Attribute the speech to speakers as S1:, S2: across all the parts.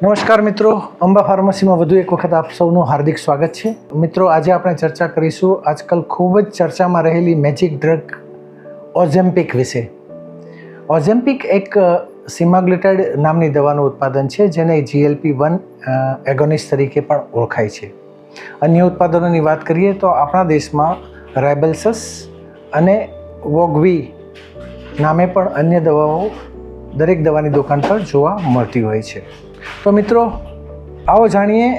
S1: નમસ્કાર મિત્રો, અંબા ફાર્મસીમાં વધુ એક વખત આપ સૌનું હાર્દિક સ્વાગત છે. મિત્રો, આજે આપણે ચર્ચા કરીશું આજકાલ ખૂબ જ ચર્ચામાં રહેલી મેજિક ડ્રગ ઓઝેમ્પિક વિશે. ઓઝેમ્પિક એક સિમાગ્લિટાઇડ નામની દવાનું ઉત્પાદન છે, જેને GLP-1 એગોનિસ્ટ તરીકે પણ ઓળખાય છે. અન્ય ઉત્પાદનોની વાત કરીએ તો આપણા દેશમાં રાયબેલ્સસ અને વોગવી નામે પણ અન્ય દવાઓ દરેક દવાની દુકાન પર જોવા મળતી હોય છે. તો મિત્રો, આવો જાણીએ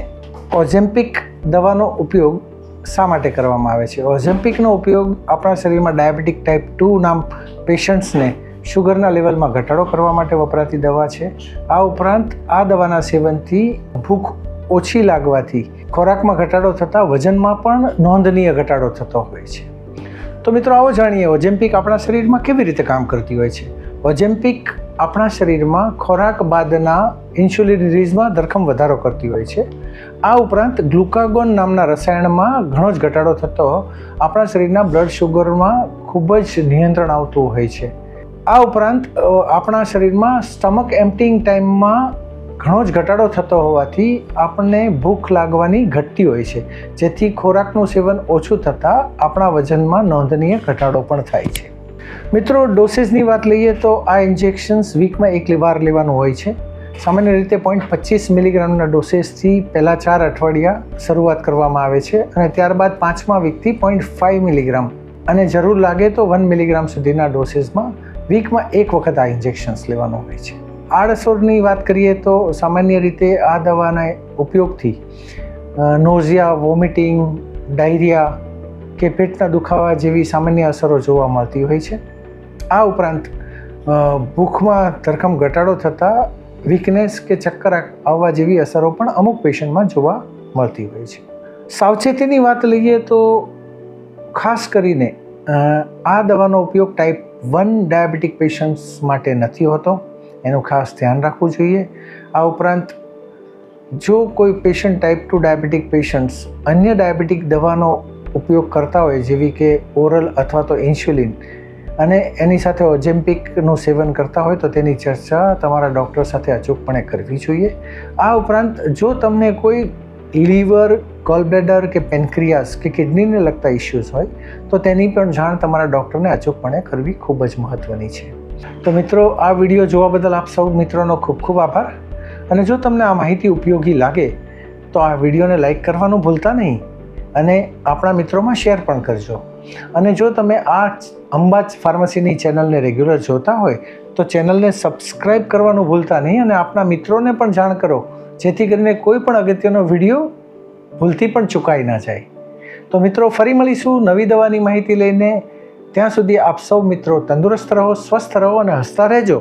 S1: ઓઝેમ્પિક દવાનો ઉપયોગ શા માટે કરવામાં આવે છે. ઓઝેમ્પિકનો ઉપયોગ આપણા શરીરમાં ડાયાબિટીક ટાઈપ 2 નામ પેશન્ટ્સને શુગરના લેવલમાં ઘટાડો કરવા માટે વપરાતી દવા છે. આ ઉપરાંત આ દવાના સેવનથી ભૂખ ઓછી લાગવાથી ખોરાકમાં ઘટાડો થતાં વજનમાં પણ નોંધનીય ઘટાડો થતો હોય છે. તો મિત્રો, આવો જાણીએ ઓઝેમ્પિક આપણા શરીરમાં કેવી રીતે કામ કરતી હોય છે. ઓઝેમ્પિક આપણા શરીરમાં ખોરાક બાદના ઇન્સ્યુલિન રિલીઝમાં ધરખમ વધારો કરતી હોય છે. આ ઉપરાંત ગ્લુકાગોન નામના રસાયણમાં ઘણો જ ઘટાડો થતો આપણા શરીરના બ્લડ શુગરમાં ખૂબ જ નિયંત્રણ આવતું હોય છે. આ ઉપરાંત આપણા શરીરમાં સ્ટમક એમ્પ્ટીંગ ટાઈમમાં ઘણો જ ઘટાડો થતો હોવાથી આપણને ભૂખ લાગવાની ઘટતી હોય છે, જેથી ખોરાકનું સેવન ઓછું થતાં આપણા વજનમાં નોંધનીય ઘટાડો પણ થાય છે. મિત્રો, ડોસેજની વાત લઈએ તો આ ઇન્જેક્શન્સ વીકમાં એક વાર લેવાનું હોય છે. સામાન્ય રીતે 0.25 મિલીગ્રામના ડોસેજથી પહેલાં 4 અઠવાડિયા શરૂઆત કરવામાં આવે છે અને ત્યારબાદ 5મા વીકથી 0.5 મિલીગ્રામ અને જરૂર લાગે તો 1 મિલીગ્રામ સુધીના ડોસેજમાં વીકમાં એક વખત આ ઇન્જેક્શન્સ લેવાનું હોય છે. આડઅસરની વાત કરીએ તો સામાન્ય રીતે આ દવાના ઉપયોગથી નોઝિયા, વોમિટિંગ, ડાયરિયા કે પેટના દુખાવા જેવી સામાન્ય અસરો જોવા મળતી હોય છે. આ ઉપરાંત ભૂખમાં ધરખમ ઘટાડો થતાં વીકનેસ કે ચક્કર આવવા જેવી અસરો પણ અમુક પેશન્ટમાં જોવા મળતી હોય છે. સાવચેતીની વાત લઈએ તો ખાસ કરીને આ દવાનો ઉપયોગ ટાઈપ 1 ડાયાબિટીક પેશન્ટ્સ માટે નથી હોતો, એનું ખાસ ધ્યાન રાખવું જોઈએ. આ ઉપરાંત જો કોઈ પેશન્ટ ટાઈપ 2 ડાયાબિટીક પેશન્ટ્સ અન્ય ડાયાબિટીક દવાનો ઉપયોગ કરતા હોય, જેવી કે ઓરલ અથવા તો ઇન્સ્યુલિન, અને એની સાથે ઓઝેમ્પિકનું સેવન કરતા હોય તો તેની ચર્ચા તમારા ડૉક્ટર સાથે અચૂકપણે કરવી જોઈએ. આ ઉપરાંત જો તમને કોઈ લીવર, ગોલબ્લેડર કે પેન્ક્રિયાસ કે કિડનીને લગતા ઇસ્યુઝ હોય તો તેની પણ જાણ તમારા ડૉક્ટરને અચૂકપણે કરવી ખૂબ જ મહત્ત્વની છે. તો મિત્રો, આ વિડીયો જોવા બદલ આપ સૌ મિત્રોનો ખૂબ ખૂબ આભાર. અને જો તમને આ માહિતી ઉપયોગી લાગે તો આ વિડીયોને લાઈક કરવાનું ભૂલતા નહીં અને આપણા મિત્રોમાં શેર પણ કરજો. અને જો તમે આ અંબા ફાર્મસીની ચેનલને રેગ્યુલર જોતા હોય તો ચેનલને સબસ્ક્રાઈબ કરવાનું ભૂલતા નહીં અને આપણા મિત્રોને પણ જાણ કરો, જેથી કરીને કોઈ પણ અગત્યનો વિડીયો ભૂલથી પણ ચૂકાઈ ના જાય. તો મિત્રો, ફરી મળીશું નવી દવાની માહિતી લઈને. ત્યાં સુધી આપ સૌ મિત્રો તંદુરસ્ત રહો, સ્વસ્થ રહો અને હસતા રહેજો.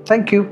S1: Thank you.